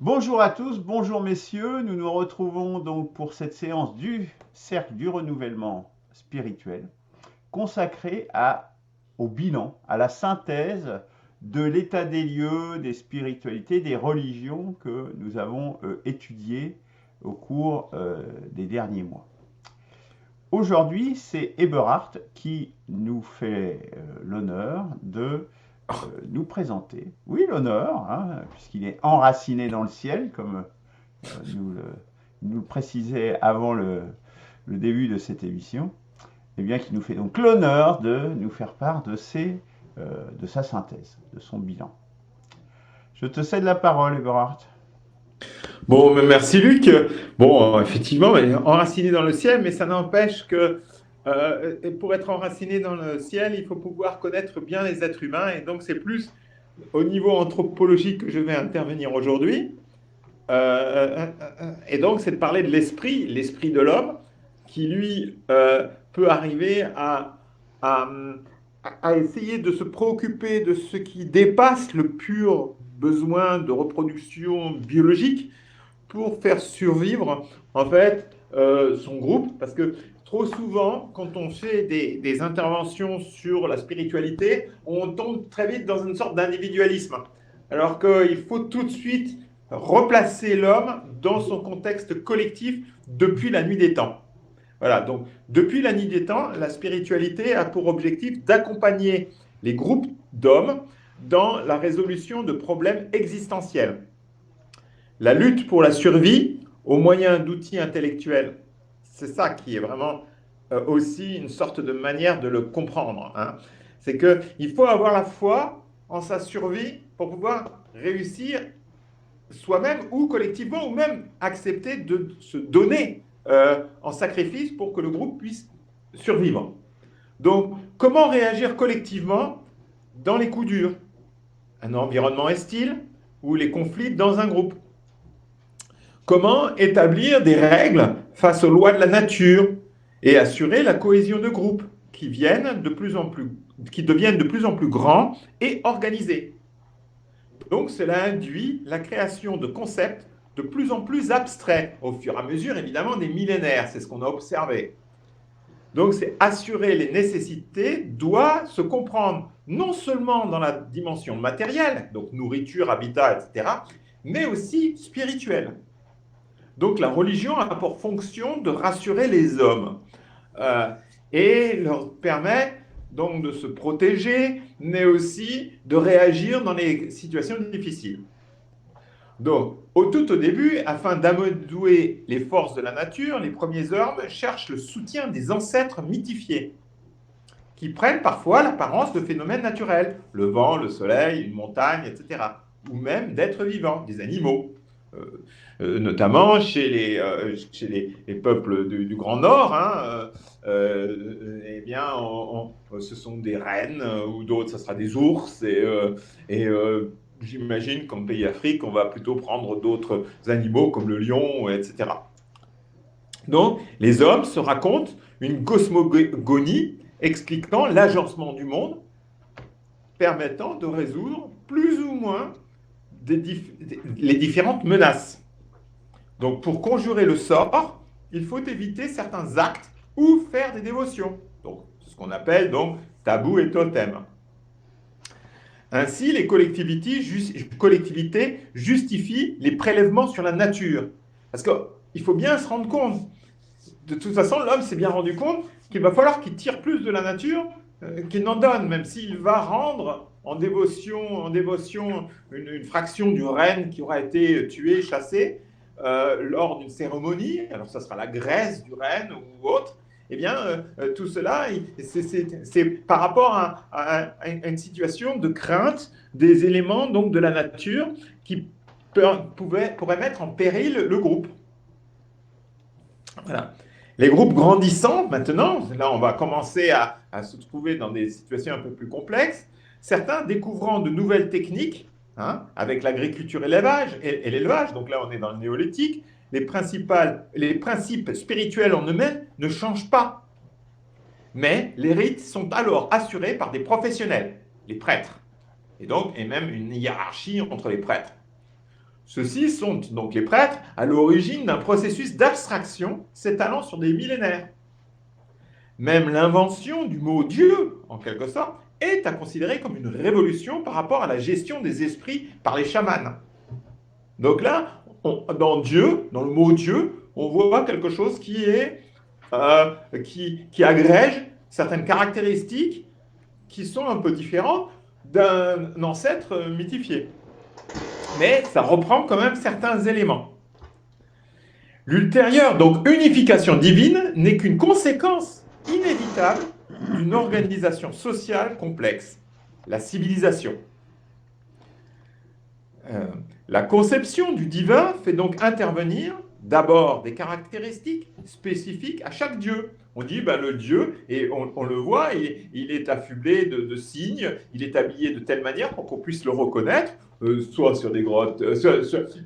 Bonjour à tous, bonjour messieurs. Nous nous retrouvons donc pour cette séance du Cercle du Renouvellement Spirituel consacrée au bilan, à la synthèse de l'état des lieux, des spiritualités, des religions que nous avons étudiées au cours des derniers mois. Aujourd'hui, c'est Eberhard qui nous fait l'honneur de nous présenter. Oui, l'honneur, hein, puisqu'il est enraciné dans le ciel, comme nous le précisait avant le début de cette émission, et bien qui nous fait donc l'honneur de nous faire part de sa synthèse, de son bilan. Je te cède la parole, Eberhard. Bon, merci Luc. Bon, effectivement, enraciné dans le ciel, mais ça n'empêche que pour être enraciné dans le ciel, il faut pouvoir connaître bien les êtres humains. Et donc, c'est plus au niveau anthropologique que je vais intervenir aujourd'hui. Et donc, c'est de parler de l'esprit de l'homme, qui lui peut arriver à, à essayer de se préoccuper de ce qui dépasse le pur besoin de reproduction biologique pour faire survivre en fait son groupe, parce que trop souvent, quand on fait des interventions sur la spiritualité, on tombe très vite dans une sorte d'individualisme, alors qu'il faut tout de suite replacer l'homme dans son contexte collectif depuis la nuit des temps. Voilà, donc depuis la nuit des temps, la spiritualité a pour objectif d'accompagner les groupes d'hommes dans la résolution de problèmes existentiels. La lutte pour la survie au moyen d'outils intellectuels, c'est ça qui est vraiment aussi une sorte de manière de le comprendre, hein. C'est qu'il faut avoir la foi en sa survie pour pouvoir réussir soi-même ou collectivement, ou même accepter de se donner en sacrifice pour que le groupe puisse survivre. Donc, comment réagir collectivement dans les coups durs? Un environnement hostile ou les conflits dans un groupe? Comment établir des règles face aux lois de la nature et assurer la cohésion de groupe qui deviennent de plus en plus grands et organisés. Donc cela induit la création de concepts de plus en plus abstraits au fur et à mesure évidemment des millénaires, c'est ce qu'on a observé. Donc c'est assurer les nécessités doit se comprendre non seulement dans la dimension matérielle, donc nourriture, habitat, etc., mais aussi spirituelle. Donc la religion a pour fonction de rassurer les hommes et leur permet donc de se protéger, mais aussi de réagir dans les situations difficiles. Donc, tout au début, afin d'amadouer les forces de la nature, les premiers hommes cherchent le soutien des ancêtres mythifiés, qui prennent parfois l'apparence de phénomènes naturels, le vent, le soleil, une montagne, etc., ou même d'êtres vivants, des animaux. Notamment chez les peuples du Grand Nord, hein, eh bien, ce sont des rennes, ou d'autres, ce sera des ours, et j'imagine qu'en pays Afrique, on va plutôt prendre d'autres animaux comme le lion, etc. Donc, les hommes se racontent une cosmogonie expliquant l'agencement du monde, permettant de résoudre plus ou moins les différentes menaces. Donc, pour conjurer le sort, il faut éviter certains actes ou faire des dévotions. Donc, ce qu'on appelle donc tabou et totem. Ainsi, les collectivités justifient les prélèvements sur la nature. Parce qu'il faut bien se rendre compte, de toute façon, l'homme s'est bien rendu compte qu'il va falloir qu'il tire plus de la nature qu'il n'en donne, même s'il va rendre en dévotion une fraction du renne qui aura été tué, chassé, lors d'une cérémonie, alors ça sera la graisse du renne ou autre, eh bien, tout cela, c'est par rapport à une situation de crainte des éléments donc, de la nature qui pourraient mettre en péril le groupe. Voilà. Les groupes grandissants, maintenant, là on va commencer à se trouver dans des situations un peu plus complexes, certains découvrant de nouvelles techniques, hein, avec l'agriculture et l'élevage, donc là on est dans le néolithique, les principes spirituels en eux-mêmes ne changent pas. Mais les rites sont alors assurés par des professionnels, les prêtres, et même une hiérarchie entre les prêtres. Ceux-ci sont, donc les prêtres, à l'origine d'un processus d'abstraction s'étalant sur des millénaires. Même l'invention du mot Dieu, en quelque sorte, est à considérer comme une révolution par rapport à la gestion des esprits par les chamans. Donc là, dans Dieu, dans le mot Dieu, on voit quelque chose qui agrège certaines caractéristiques qui sont un peu différentes d'un ancêtre mythifié. Mais ça reprend quand même certains éléments. L'ultérieure, donc unification divine, n'est qu'une conséquence inévitable d'une organisation sociale complexe, la civilisation. La conception du divin fait donc intervenir d'abord des caractéristiques spécifiques à chaque dieu. On dit le dieu, et on le voit, il est affublé de signes, il est habillé de telle manière pour qu'on puisse le reconnaître, soit sur des grottes,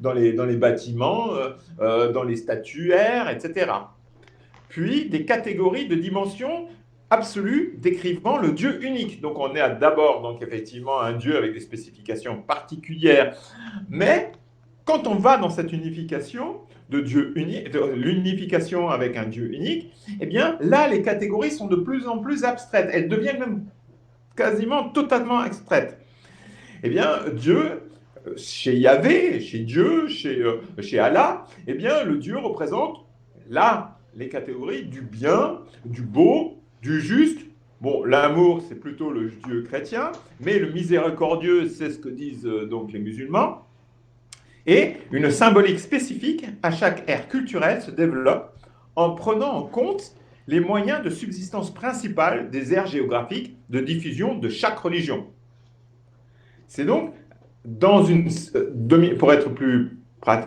dans les bâtiments, dans les statuaires, etc. Puis des catégories de dimensions absolue décrivant le Dieu unique. Donc on est d'abord donc effectivement un Dieu avec des spécifications particulières, mais quand on va dans cette unification de Dieu unique, de l'unification avec un Dieu unique, eh bien là les catégories sont de plus en plus abstraites. Elles deviennent même quasiment totalement abstraites. Eh bien Dieu, chez Yahvé, chez Dieu, chez Allah, eh bien le Dieu représente là les catégories du bien, du beau, du juste. Bon, l'amour, c'est plutôt le Dieu chrétien, mais le miséricordieux, c'est ce que disent donc les musulmans. Et une symbolique spécifique à chaque ère culturelle se développe en prenant en compte les moyens de subsistance principale des aires géographiques de diffusion de chaque religion. C'est donc, pour être plus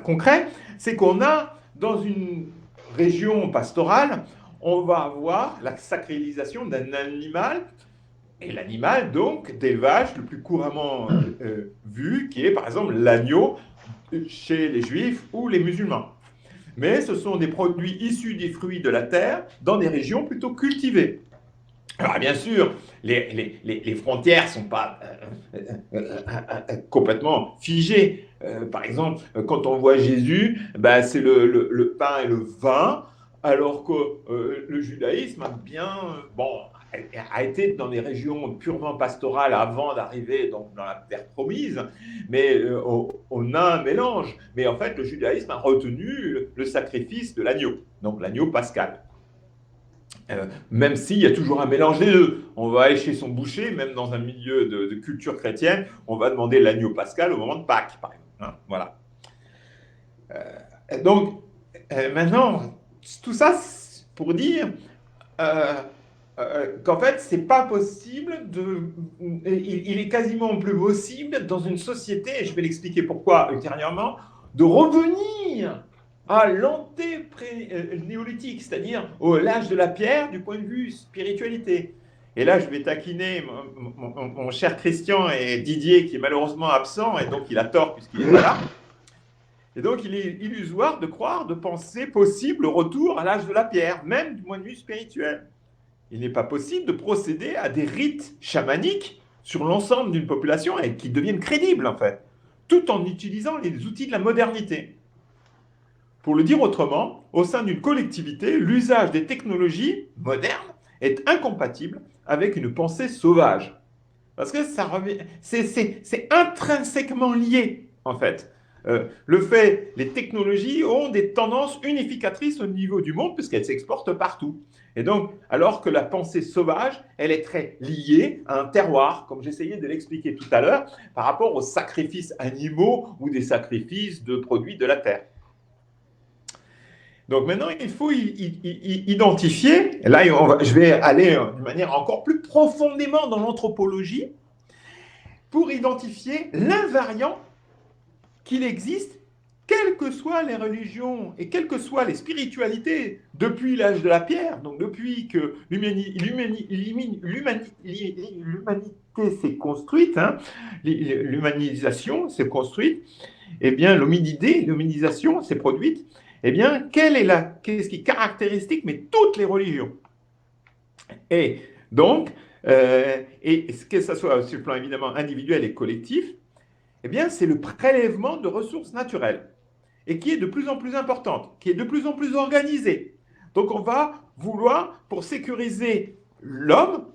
concret, c'est qu'on a dans une région pastorale, on va avoir la sacralisation d'un animal, et l'animal donc d'élevage le plus couramment vu, qui est par exemple l'agneau chez les juifs ou les musulmans. Mais ce sont des produits issus des fruits de la terre dans des régions plutôt cultivées. Alors bien sûr, les frontières ne sont pas complètement figées. Par exemple, quand on voit Jésus, c'est le pain et le vin, alors que le judaïsme a été dans des régions purement pastorales avant d'arriver dans la terre promise, mais on a un mélange. Mais en fait, le judaïsme a retenu le sacrifice de l'agneau, donc l'agneau pascal. Même s'il y a toujours un mélange des deux. On va aller chez son boucher, même dans un milieu de culture chrétienne, on va demander l'agneau pascal au moment de Pâques, par exemple. Hein, voilà. Donc, maintenant, tout ça pour dire qu'en fait, c'est pas possible il est quasiment plus possible dans une société, et je vais l'expliquer pourquoi ultérieurement, de revenir à l'anté-néolithique, c'est-à-dire l'âge de la pierre du point de vue spiritualité. Et là, je vais taquiner mon cher Christian et Didier, qui est malheureusement absent, et donc il a tort puisqu'il n'est pas là. Et donc, il est illusoire de croire, de penser possible le retour à l'âge de la pierre, même du point de vue spirituel. Il n'est pas possible de procéder à des rites chamaniques sur l'ensemble d'une population et qui deviennent crédibles, en fait, tout en utilisant les outils de la modernité. Pour le dire autrement, au sein d'une collectivité, l'usage des technologies modernes est incompatible avec une pensée sauvage. Parce que c'est intrinsèquement lié, en fait. Les technologies ont des tendances unificatrices au niveau du monde puisqu'elles s'exportent partout. Et donc, alors que la pensée sauvage, elle est très liée à un terroir, comme j'essayais de l'expliquer tout à l'heure, par rapport aux sacrifices animaux ou des sacrifices de produits de la terre. Donc maintenant, il faut identifier, et là je vais aller de manière encore plus profondément dans l'anthropologie, pour identifier l'invariant qu'il existe, quelles que soient les religions et quelles que soient les spiritualités depuis l'âge de la pierre, donc depuis que l'humanité s'est construite, hein, l'humanisation s'est construite, eh bien l'hominisation s'est produite, eh bien qu'est-ce qui est caractéristique, mais toutes les religions. Et donc, et que ce soit sur le plan évidemment individuel et collectif, eh bien, c'est le prélèvement de ressources naturelles et qui est de plus en plus importante, qui est de plus en plus organisée. Donc, on va vouloir, pour sécuriser l'homme,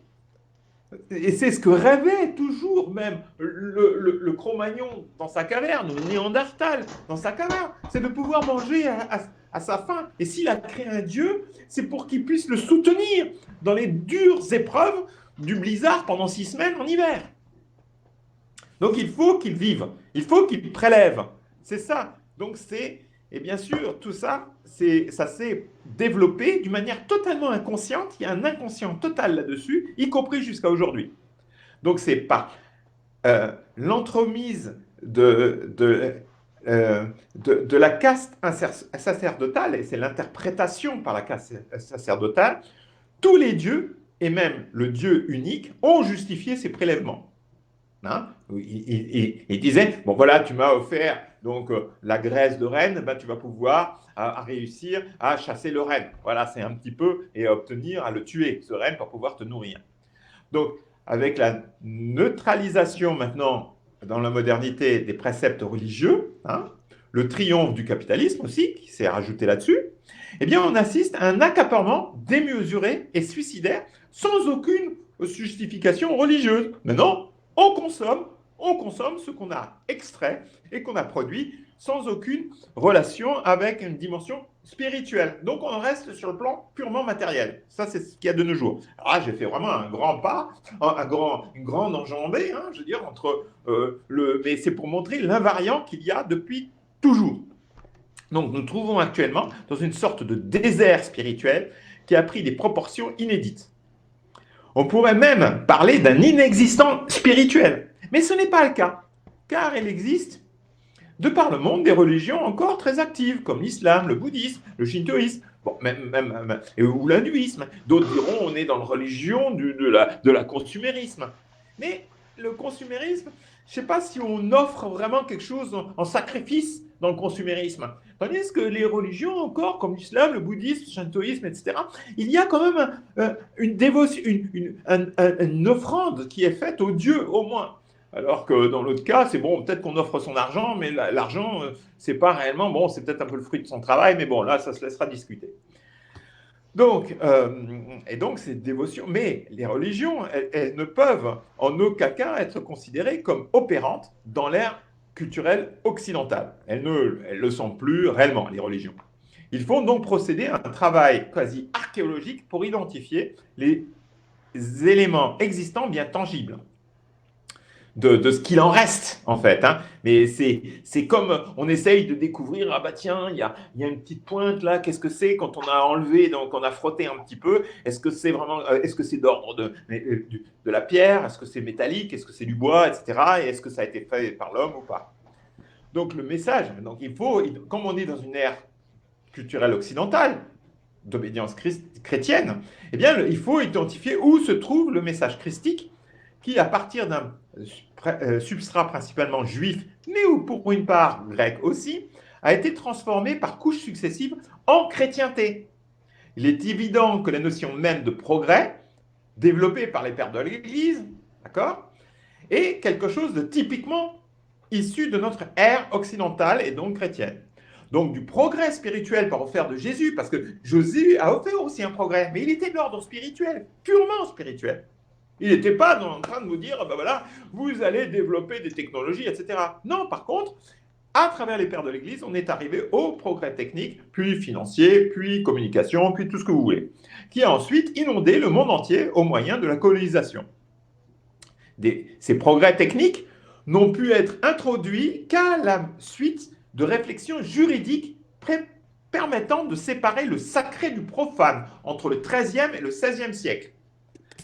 et c'est ce que rêvait toujours même le Cro-Magnon dans sa caverne, ou le Néandertal dans sa caverne, c'est de pouvoir manger à sa faim. Et s'il a créé un Dieu, c'est pour qu'il puisse le soutenir dans les dures épreuves du blizzard pendant 6 semaines en hiver. Donc il faut qu'il vive, il faut qu'il prélève. C'est ça. Donc c'est, et bien sûr, tout ça, ça s'est développé d'une manière totalement inconsciente. Il y a un inconscient total là-dessus, y compris jusqu'à aujourd'hui. Donc c'est par l'entremise de la caste sacerdotale, et c'est l'interprétation par la caste sacerdotale, tous les dieux, et même le Dieu unique, ont justifié ces prélèvements. Hein, il disait, bon voilà, tu m'as offert donc la graisse de renne, ben, tu vas pouvoir réussir à chasser le renne. Voilà, c'est un petit peu, et à obtenir, à le tuer, ce renne, pour pouvoir te nourrir. Donc, avec la neutralisation maintenant, dans la modernité, des préceptes religieux, hein, le triomphe du capitalisme aussi, qui s'est rajouté là-dessus, eh bien, on assiste à un accaparement démesuré et suicidaire, sans aucune justification religieuse. Maintenant, on consomme ce qu'on a extrait et qu'on a produit sans aucune relation avec une dimension spirituelle. Donc on reste sur le plan purement matériel. Ça, c'est ce qu'il y a de nos jours. Alors là, j'ai fait vraiment un grand pas, une grande enjambée, hein, je veux dire, mais c'est pour montrer l'invariant qu'il y a depuis toujours. Donc nous nous trouvons actuellement dans une sorte de désert spirituel qui a pris des proportions inédites. On pourrait même parler d'un inexistant spirituel. Mais ce n'est pas le cas, car il existe, de par le monde, des religions encore très actives, comme l'islam, le bouddhisme, le shintoïsme, bon, ou l'hindouisme. D'autres diront on est dans la religion de la consumérisme. Mais le consumérisme, je ne sais pas si on offre vraiment quelque chose en sacrifice dans le consumérisme. Tandis que les religions encore, comme l'islam, le bouddhisme, le shintoïsme, etc., il y a quand même une dévotion, une offrande qui est faite au Dieu, au moins. Alors que dans l'autre cas, c'est bon, peut-être qu'on offre son argent, mais l'argent, c'est pas réellement, bon, c'est peut-être un peu le fruit de son travail, mais bon, là, ça se laissera discuter. Donc, c'est dévotion. Mais les religions, elles ne peuvent en aucun cas être considérées comme opérantes dans l'ère culturelle occidentale. Elles ne le sont plus réellement, les religions. Il faut donc procéder à un travail quasi archéologique pour identifier les éléments existants bien tangibles de ce qu'il en reste, en fait. Hein. Mais c'est comme on essaye de découvrir, ah bah tiens, il y a une petite pointe là, qu'est-ce que c'est quand on a enlevé, donc on a frotté un petit peu, est-ce que c'est vraiment, est-ce que c'est d'ordre de la pierre, est-ce que c'est métallique, est-ce que c'est du bois, etc. Et est-ce que ça a été fait par l'homme ou pas? Donc le message, donc il faut, comme on est dans une ère culturelle occidentale, d'obédience chrétienne, eh bien, il faut identifier où se trouve le message christique qui, à partir d'un substrat principalement juif, mais ou pour une part grec aussi, a été transformé par couches successives en chrétienté. Il est évident que la notion même de progrès, développée par les pères de l'Église, d'accord, est quelque chose de typiquement issu de notre ère occidentale et donc chrétienne. Donc du progrès spirituel par offert de Jésus, parce que Jésus a offert aussi un progrès, mais il était de l'ordre spirituel, purement spirituel. Il n'était pas en train de nous dire, ben voilà, vous allez développer des technologies, etc. Non, par contre, à travers les pères de l'Église, on est arrivé au progrès technique, puis financier, puis communication, puis tout ce que vous voulez, qui a ensuite inondé le monde entier au moyen de la colonisation. Ces progrès techniques n'ont pu être introduits qu'à la suite de réflexions juridiques permettant de séparer le sacré du profane entre le XIIIe et le XVIe siècle.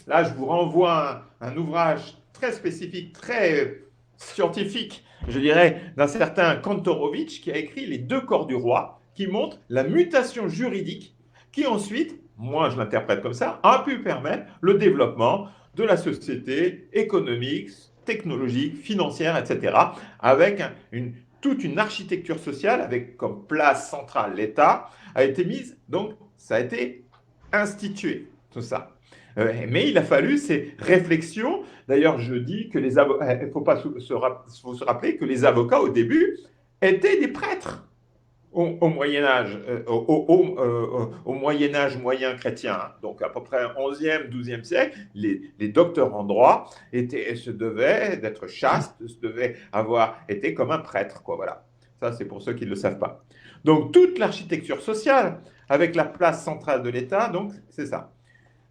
Là, je vous renvoie un ouvrage très spécifique, très scientifique, je dirais, d'un certain Kantorowicz qui a écrit Les deux corps du roi, qui montre la mutation juridique qui ensuite, moi je l'interprète comme ça, a pu permettre le développement de la société économique, technologique, financière, etc., avec toute une architecture sociale avec comme place centrale l'État, a été mise, donc ça a été institué, tout ça. Mais il a fallu ces réflexions. D'ailleurs, je dis que les avocats, il faut pas faut se rappeler que les avocats, au début, étaient des prêtres au Moyen Âge, au Moyen Âge moyen chrétien, hein. Donc à peu près 11e, 12e siècle, les docteurs en droit se devaient d'être chastes, se devaient avoir été comme un prêtre, quoi, voilà. Ça, c'est pour ceux qui ne le savent pas. Donc toute l'architecture sociale, avec la place centrale de l'État, donc c'est ça.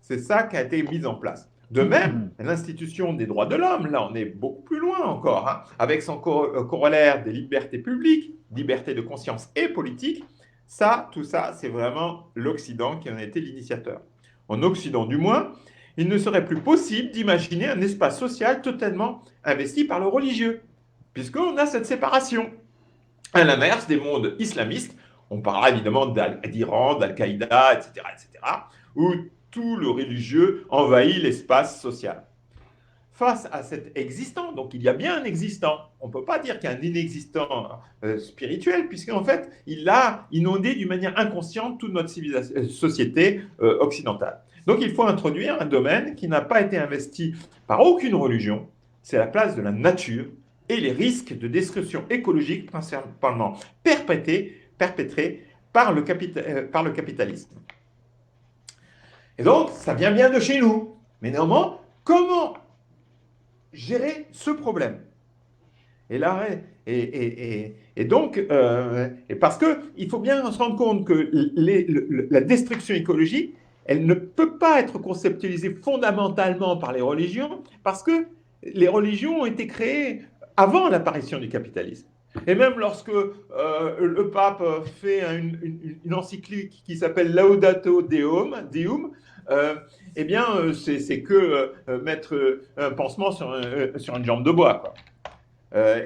C'est ça qui a été mis en place. De même, l'institution des droits de l'homme, là, on est beaucoup plus loin encore, hein, avec son corollaire des libertés publiques, liberté de conscience et politique. Ça, tout ça, c'est vraiment l'Occident qui en a été l'initiateur. En Occident, du moins, il ne serait plus possible d'imaginer un espace social totalement investi par le religieux, puisqu'on a cette séparation. À l'inverse des mondes islamistes, on parlera évidemment d'Iran, d'Al-Qaïda, etc., où tout le religieux envahit l'espace social. Face à cet existant, donc il y a bien un existant, on ne peut pas dire qu'il y a un inexistant spirituel, puisqu'en fait, il a inondé d'une manière inconsciente toute notre société occidentale. Donc il faut introduire un domaine qui n'a pas été investi par aucune religion, c'est la place de la nature et les risques de destruction écologique principalement perpétrés par le capitalisme. Et donc, ça vient bien de chez nous. Mais néanmoins, comment gérer ce problème? Et là, donc, parce qu'il faut bien se rendre compte que la destruction écologique, elle ne peut pas être conceptualisée fondamentalement par les religions, parce que les religions ont été créées avant l'apparition du capitalisme. Et même lorsque le pape fait une encyclique qui s'appelle Laudato Deum, eh bien, c'est que mettre un pansement sur une jambe de bois, quoi.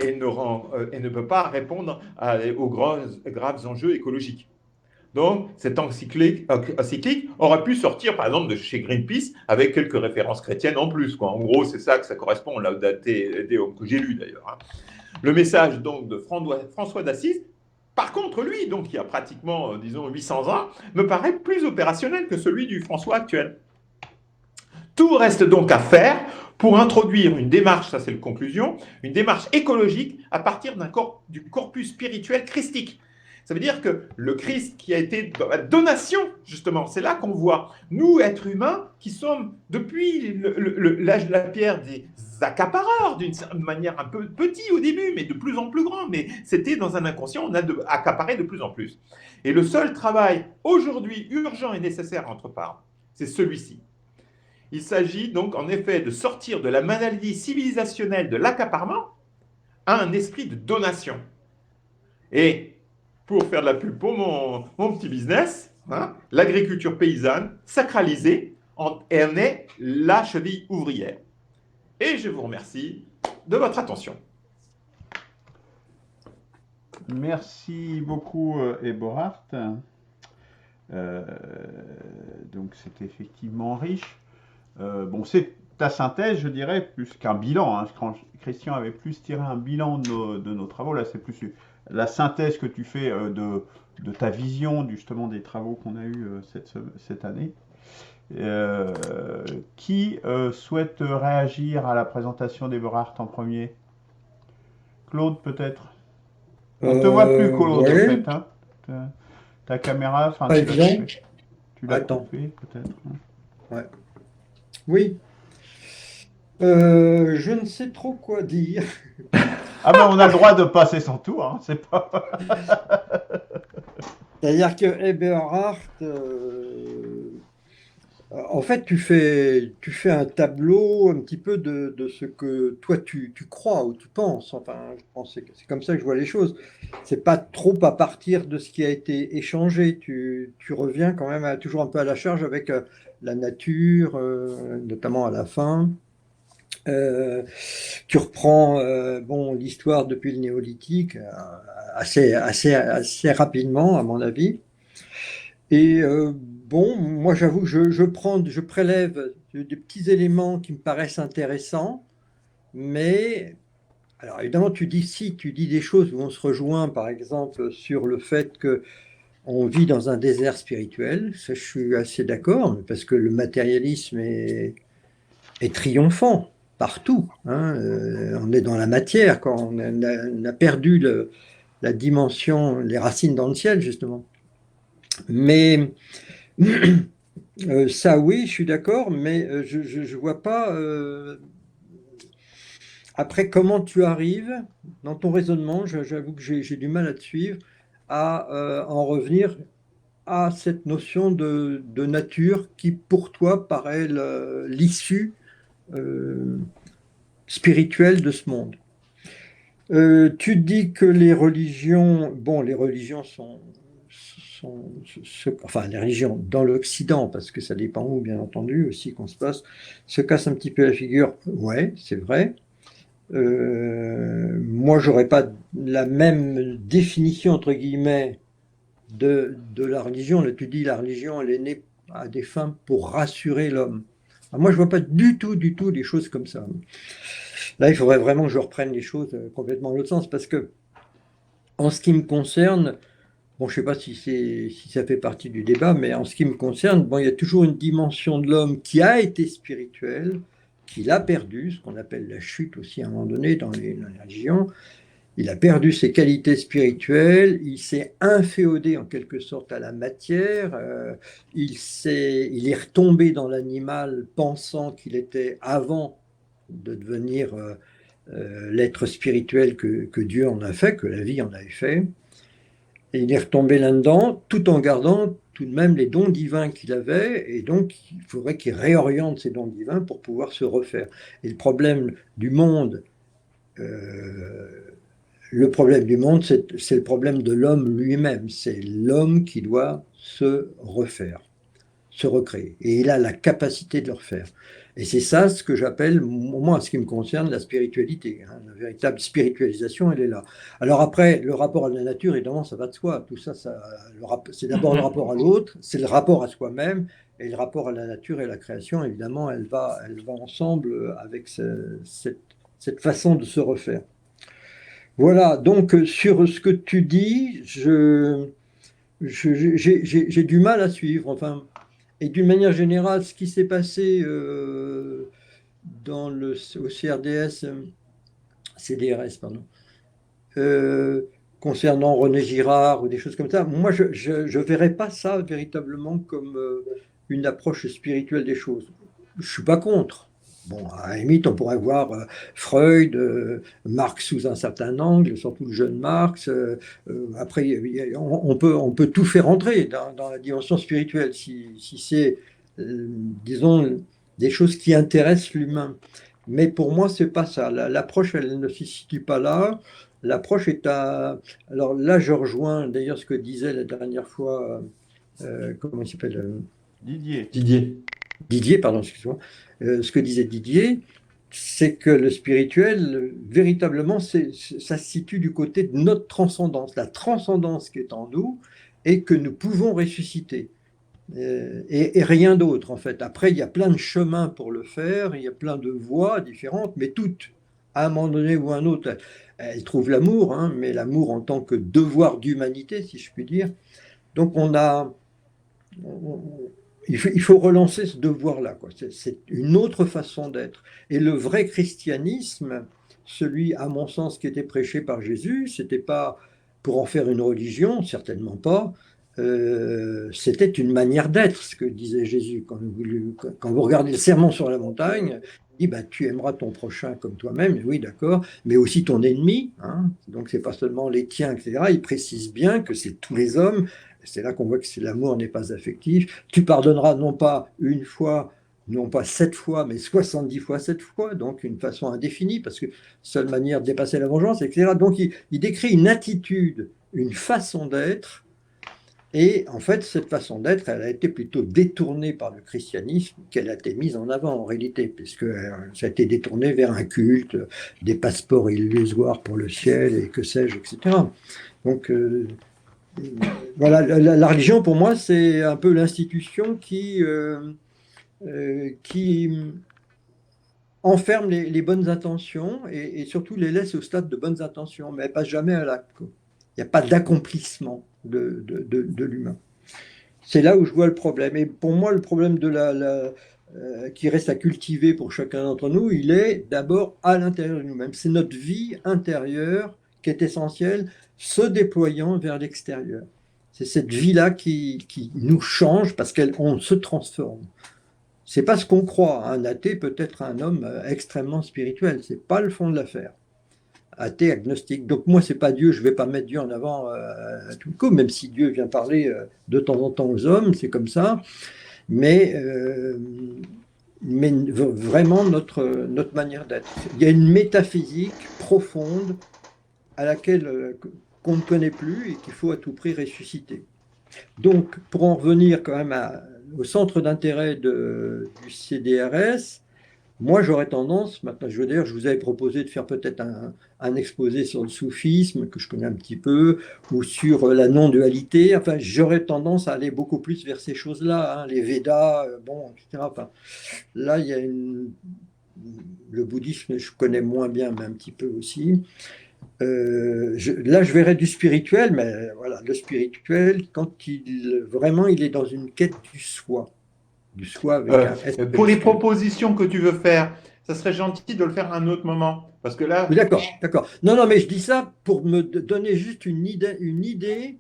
Et ne peut pas répondre aux graves enjeux écologiques. Donc, cette encyclique aurait pu sortir, par exemple, de chez Greenpeace avec quelques références chrétiennes en plus, quoi. En gros, c'est ça que ça correspond au Laudate Deum, que j'ai lu d'ailleurs, hein. Le message donc de François d'Assise, par contre, lui, donc qui a pratiquement, disons, 800 ans, me paraît plus opérationnel que celui du François actuel. Tout reste donc à faire pour introduire une démarche, ça c'est la conclusion, une démarche écologique à partir du corpus spirituel christique. Ça veut dire que le Christ qui a été dans la donation, justement, c'est là qu'on voit, nous, êtres humains, qui sommes, depuis l'âge de la pierre, des accapareurs, d'une manière un peu petit au début, mais de plus en plus grand. Mais c'était dans un inconscient, on a accaparé de plus en plus. Et le seul travail, aujourd'hui, urgent et nécessaire, entre part, c'est celui-ci. Il s'agit donc en effet de sortir de la maladie civilisationnelle de l'accaparement à un esprit de donation. Et pour faire de la pub pour mon petit business, hein, l'agriculture paysanne sacralisée en est la cheville ouvrière. Et je vous remercie de votre attention. Merci beaucoup, Eborhard. Donc c'est effectivement riche. Bon, c'est ta synthèse, je dirais, plus qu'un bilan, hein. Christian avait plus tiré un bilan de nos travaux. Là, c'est plus la synthèse que tu fais de ta vision, justement, des travaux qu'on a eus cette année. Qui souhaite réagir à la présentation d'Eberhard en premier? Claude, peut-être? On ne te voit plus, Claude, Ouais, en fait, hein. Ta caméra, enfin, pas évident. tu l'as Attends, coupée, peut-être, hein. ouais. Oui, je ne sais trop quoi dire. Ah ben, on a le droit de passer son tour, hein, c'est pas... C'est-à-dire que Eberhard, en fait, tu fais un tableau un petit peu de ce que toi tu crois ou tu penses. Enfin, je pense que c'est comme ça que je vois les choses. C'est pas trop à partir de ce qui a été échangé. Tu reviens quand même toujours un peu à la charge avec la nature, notamment à la fin. Tu reprends bon, l'histoire depuis le néolithique assez rapidement, à mon avis. Et bon, moi j'avoue que je prélève des petits éléments qui me paraissent intéressants, mais alors évidemment tu dis des choses où on se rejoint, par exemple sur le fait que on vit dans un désert spirituel, ça je suis assez d'accord, parce que le matérialisme est triomphant partout, hein. On est dans la matière, quand on a perdu la dimension, les racines dans le ciel, justement. Mais ça, oui, je suis d'accord, mais je ne vois pas après comment tu arrives dans ton raisonnement. J'avoue que j'ai du mal à te suivre, à en revenir à cette notion de nature qui, pour toi, paraît l'issue euh, spirituelle de ce monde. Tu dis que les religions, bon, les religions enfin, les religions dans l'Occident, parce que ça dépend où, bien entendu, aussi qu'on se passe, se cassent un petit peu la figure. Ouais, c'est vrai. Moi, j'aurais pas la même définition, entre guillemets, de la religion. Là, tu dis la religion, elle est née à des fins pour rassurer l'homme. Alors, moi, je vois pas du tout les choses comme ça. Là, il faudrait vraiment que je reprenne les choses complètement dans l'autre sens, parce que en ce qui me concerne, bon, je ne sais pas si ça fait partie du débat, mais en ce qui me concerne, bon, il y a toujours une dimension de l'homme qui a été spirituelle, qu'il a perdu, ce qu'on appelle la chute aussi à un moment donné dans les religions. Il a perdu ses qualités spirituelles, il s'est inféodé en quelque sorte à la matière, il est retombé dans l'animal pensant qu'il était avant de devenir l'être spirituel que Dieu en a fait, que la vie en avait fait. Et il est retombé là-dedans, tout en gardant tout de même les dons divins qu'il avait, et donc il faudrait qu'il réoriente ces dons divins pour pouvoir se refaire. Et euh, le problème du monde, c'est le problème de l'homme lui-même. C'est l'homme qui doit se refaire, se recréer. Et il a la capacité de le refaire. Et c'est ça ce que j'appelle, au moins en ce qui me concerne, la spiritualité, hein. La véritable spiritualisation, elle est là. Alors après, le rapport à la nature, évidemment, ça va de soi. Tout ça, c'est d'abord le rapport à l'autre, c'est le rapport à soi-même, et le rapport à la nature et la création, évidemment, elle va ensemble avec cette façon de se refaire. Voilà, donc sur ce que tu dis, j'ai du mal à suivre. Enfin, et d'une manière générale, ce qui s'est passé au CRDS, CDRS, pardon, euh, concernant René Girard ou des choses comme ça, moi, je ne verrais pas ça véritablement comme une approche spirituelle des choses. Je ne suis pas contre. Bon, à la limite, on pourrait voir Freud, Marx sous un certain angle, surtout le jeune Marx. Après, on peut tout faire entrer dans la dimension spirituelle si c'est, disons, des choses qui intéressent l'humain. Mais pour moi, c'est pas ça. L'approche, elle ne se situe pas là. L'approche est à. Alors là, je rejoins d'ailleurs ce que disait la dernière fois, comment il s'appelle Didier. Didier, pardon, excuse-moi. Ce que disait Didier, c'est que le spirituel, véritablement, ça se situe du côté de notre transcendance, la transcendance qui est en nous et que nous pouvons ressusciter. Et rien d'autre, en fait. Après, il y a plein de chemins pour le faire, il y a plein de voies différentes, mais toutes, à un moment donné ou à un autre, elles trouvent l'amour, hein, mais l'amour en tant que devoir d'humanité, si je puis dire. Donc, il faut relancer ce devoir-là, quoi. C'est une autre façon d'être. Et le vrai christianisme, celui, à mon sens, qui était prêché par Jésus, c'était pas pour en faire une religion, certainement pas. C'était une manière d'être, ce que disait Jésus. Quand vous regardez le Sermon sur la montagne, il dit bah, tu aimeras ton prochain comme toi-même, oui, d'accord, mais aussi ton ennemi, hein. Donc, c'est pas seulement les tiens, etc. Il précise bien que c'est tous les hommes. C'est là qu'on voit que l'amour n'est pas affectif. Tu pardonneras non pas une fois, non pas 7 fois, mais 70 fois 7 fois, donc une façon indéfinie, parce que seule manière de dépasser la vengeance, etc. Donc il décrit une attitude, une façon d'être, et en fait, cette façon d'être, elle a été plutôt détournée par le christianisme qu'elle a été mise en avant en réalité, puisque ça a été détourné vers un culte, des passeports illusoires pour le ciel, et que sais-je, etc. Donc, voilà, la religion pour moi, c'est un peu l'institution qui enferme les bonnes intentions et surtout les laisse au stade de bonnes intentions, mais elle passe jamais à l'acte, quoi. Il n'y a pas d'accomplissement. de l'humain. C'est là où je vois le problème. Et pour moi, le problème qui reste à cultiver pour chacun d'entre nous, il est d'abord à l'intérieur de nous-mêmes. C'est notre vie intérieure qui est essentielle, se déployant vers l'extérieur. C'est cette vie-là qui nous change parce qu'on se transforme. C'est pas ce qu'on croit. Un athée peut être un homme extrêmement spirituel. C'est pas le fond de l'affaire. Athée, agnostique. Donc moi, c'est pas Dieu. Je vais pas mettre Dieu en avant à tout coup, même si Dieu vient parler de temps en temps aux hommes, c'est comme ça. Mais, vraiment notre manière d'être. Il y a une métaphysique profonde à laquelle qu'on ne connaît plus et qu'il faut à tout prix ressusciter. Donc, pour en revenir quand même au centre d'intérêt du CDRS, moi j'aurais tendance, maintenant d'ailleurs je vous avais proposé de faire peut-être un exposé sur le soufisme, que je connais un petit peu, ou sur la non-dualité, enfin j'aurais tendance à aller beaucoup plus vers ces choses-là, hein, les Védas, bon, etc. Enfin, là il y a le bouddhisme, je connais moins bien, mais un petit peu aussi. Là, je verrais du spirituel, mais voilà, le spirituel, quand vraiment il est dans une quête du soi avec un S Pour les majuscule. propositions que tu veux faire, ça serait gentil de le faire à un autre moment. Parce que Oui, là, d'accord, d'accord. Non, non, mais je dis ça pour me donner juste une idée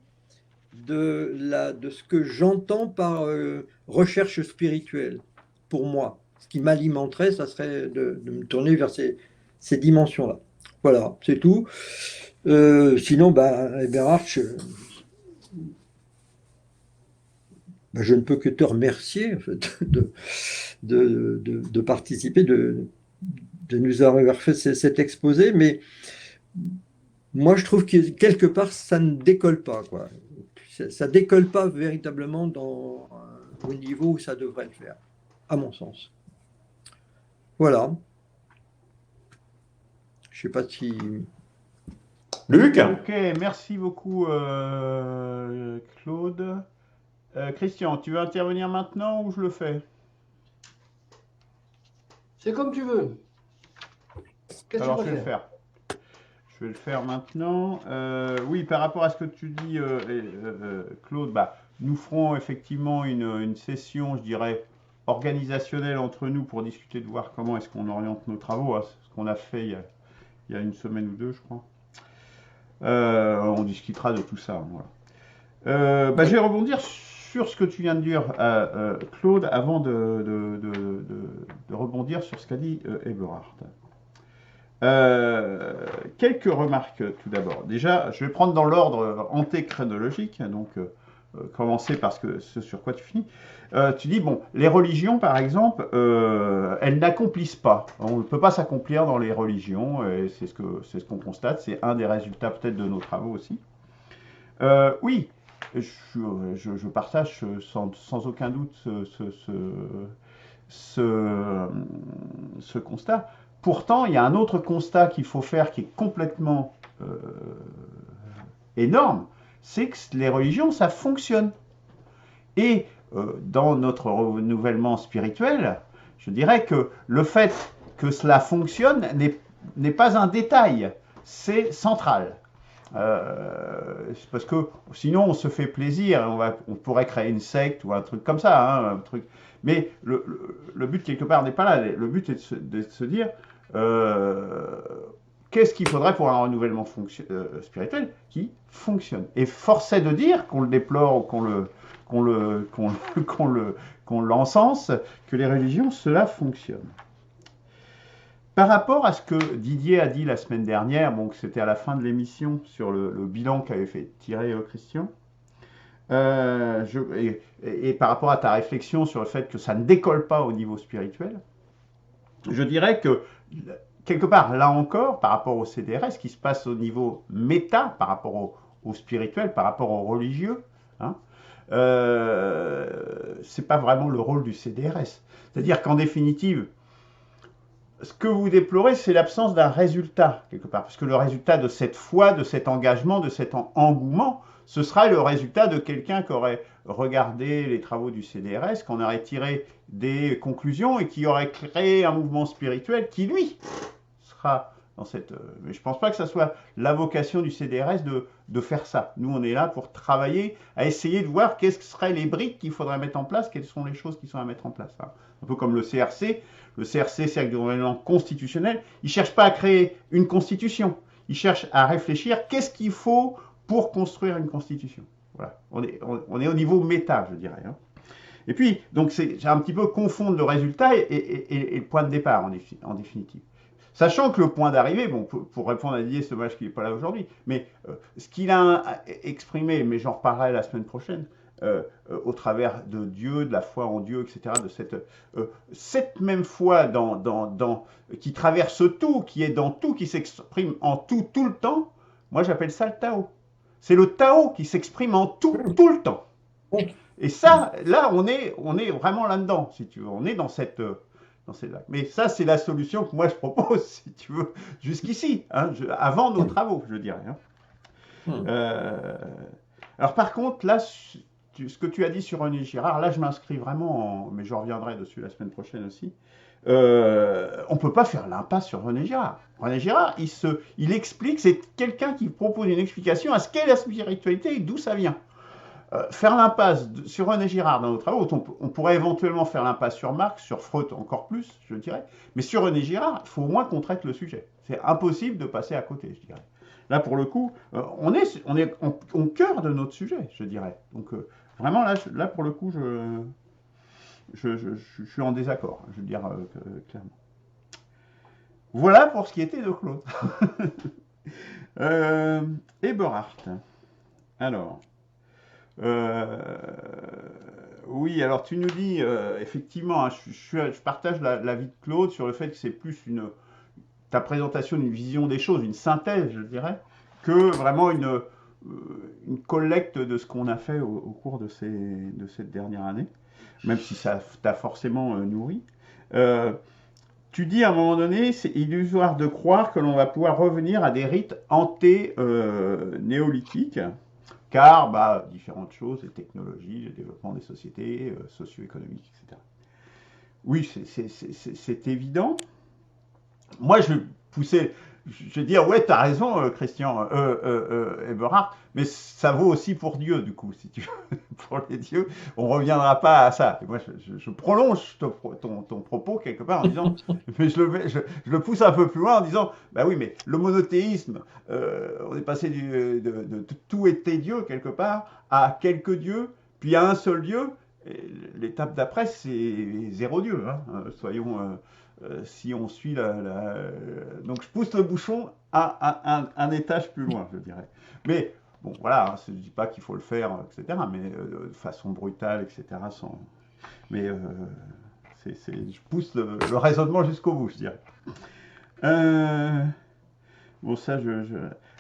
de ce que j'entends par recherche spirituelle. Pour moi, ce qui m'alimenterait, ça serait de me tourner vers ces dimensions-là. Voilà, c'est tout. Sinon, bah, Eberhard, je ne peux que te remercier en fait, de participer, de nous avoir fait cet exposé, mais moi je trouve que quelque part ça ne décolle pas, quoi. Ça décolle pas véritablement au niveau où ça devrait le faire, à mon sens. Voilà. Je sais pas si. Luc, Ok, merci beaucoup Claude. Christian, tu veux intervenir maintenant ou je le fais? C'est comme tu veux. Qu'est-ce que tu Alors je vais le préfères? faire. Je vais le faire maintenant. Oui, par rapport à ce que tu dis, Claude, bah, nous ferons effectivement une session, je dirais, organisationnelle entre nous pour discuter de voir comment est-ce qu'on oriente nos travaux, hein, ce qu'on a fait il y a une semaine ou deux, je crois. On discutera de tout ça. Voilà. Bah, je vais rebondir sur ce que tu viens de dire, Claude, avant de rebondir sur ce qu'a dit Eberhard. Quelques remarques tout d'abord. Déjà, je vais prendre dans l'ordre antéchronologique, donc commencer par ce sur quoi tu finis. Tu dis, bon, les religions, par exemple, elles n'accomplissent pas. On ne peut pas s'accomplir dans les religions, et c'est ce qu'on constate, c'est un des résultats peut-être de nos travaux aussi. Oui, je partage sans aucun doute ce constat. Pourtant, il y a un autre constat qu'il faut faire qui est complètement énorme, c'est que les religions, ça fonctionne. Et dans notre renouvellement spirituel, je dirais que le fait que cela fonctionne n'est pas un détail, c'est central. Parce que sinon on se fait plaisir, on pourrait créer une secte ou un truc comme ça, hein, un truc. Mais le but quelque part n'est pas là. Le but est de se dire qu'est-ce qu'il faudrait pour un renouvellement spirituel qui fonctionne. Et force est de dire qu'on le déplore ou qu'on l'encense, que les religions, cela fonctionne. Par rapport à ce que Didier a dit la semaine dernière, bon, c'était à la fin de l'émission sur le bilan qu'avait fait tirer Christian, et par rapport à ta réflexion sur le fait que ça ne décolle pas au niveau spirituel, je dirais que quelque part, là encore, par rapport au CDRS, ce qui se passe au niveau méta, par rapport au spirituel, par rapport au religieux, hein, c'est pas vraiment le rôle du CDRS. C'est-à-dire qu'en définitive, ce que vous déplorez, c'est l'absence d'un résultat, quelque part. Parce que le résultat de cette foi, de cet engagement, de cet engouement, ce sera le résultat de quelqu'un qui aurait regardé les travaux du CDRS, qu'on aurait tiré des conclusions et qui aurait créé un mouvement spirituel qui, lui, sera Mais je ne pense pas que ça soit la vocation du CDRS de faire ça. Nous, on est là pour travailler, à essayer de voir quelles seraient les briques qu'il faudrait mettre en place, quelles sont les choses qui sont à mettre en place. Hein. Un peu comme le CRC, Cercle du Renouvellement Constitutionnel, il ne cherche pas à créer une constitution, il cherche à réfléchir qu'est-ce qu'il faut pour construire une constitution. Voilà. On est au niveau méta, je dirais. Hein. Et puis, donc, j'ai un petit peu confondre le résultat et le point de départ, en définitive. Sachant que le point d'arrivée, bon, pour répondre à Didier, c'est dommage qu'il n'est pas là aujourd'hui, mais ce qu'il a exprimé, mais j'en reparlerai la semaine prochaine, au travers de Dieu, de la foi en Dieu, etc., de cette même foi qui traverse tout, qui est dans tout, qui s'exprime en tout, tout le temps, moi j'appelle ça le Tao. C'est le Tao qui s'exprime en tout, tout le temps. Et ça, là, on est vraiment là-dedans, si tu veux. On est dans cette vague. Mais ça, c'est la solution que moi je propose, si tu veux, jusqu'ici, hein, avant nos travaux, je dirais. Hein. Alors par contre, là, ce que tu as dit sur René Girard, là, je m'inscris vraiment, mais je reviendrai dessus la semaine prochaine aussi. On ne peut pas faire l'impasse sur René Girard. René Girard, il explique, c'est quelqu'un qui propose une explication à ce qu'est la spiritualité et d'où ça vient. Faire l'impasse sur René Girard dans nos travaux, on pourrait éventuellement faire l'impasse sur Marx, sur Freud encore plus, je dirais, mais sur René Girard, il faut au moins qu'on traite le sujet. C'est impossible de passer à côté, je dirais. Là, pour le coup, on est au cœur de notre sujet, je dirais. Donc, vraiment, là, pour le coup, je suis en désaccord, je veux dire clairement. Voilà pour ce qui était de Claude. Eberhardt. Alors... oui, alors tu nous dis, effectivement, hein, je partage l'avis de Claude sur le fait que c'est plus ta présentation d'une vision des choses, une synthèse, je dirais, que vraiment une collecte de ce qu'on a fait au cours de cette dernière année, même si ça t'a forcément nourri. Tu dis à un moment donné, c'est illusoire de croire que l'on va pouvoir revenir à des rites anté-néolithiques. Car différentes choses, les technologies, le développement des sociétés socio-économiques, etc. Oui, c'est évident. Moi, je vais dire, ouais, t'as raison, Christian Eberhardt, mais ça vaut aussi pour Dieu, du coup, si tu veux. Pour les dieux, on ne reviendra pas à ça. Et moi, je prolonge ton propos quelque part en disant, mais je le pousse un peu plus loin en disant, bah oui, mais le monothéisme, on est passé de tout était Dieu quelque part à quelques dieux, puis à un seul Dieu. L'étape d'après, c'est zéro Dieu. Hein. Soyons, si on suit donc je pousse le bouchon à un étage plus loin, je dirais. Mais bon, voilà, je ne dis pas qu'il faut le faire, etc., mais de façon brutale, etc. Mais je pousse le raisonnement jusqu'au bout, je dirais. Bon, ça,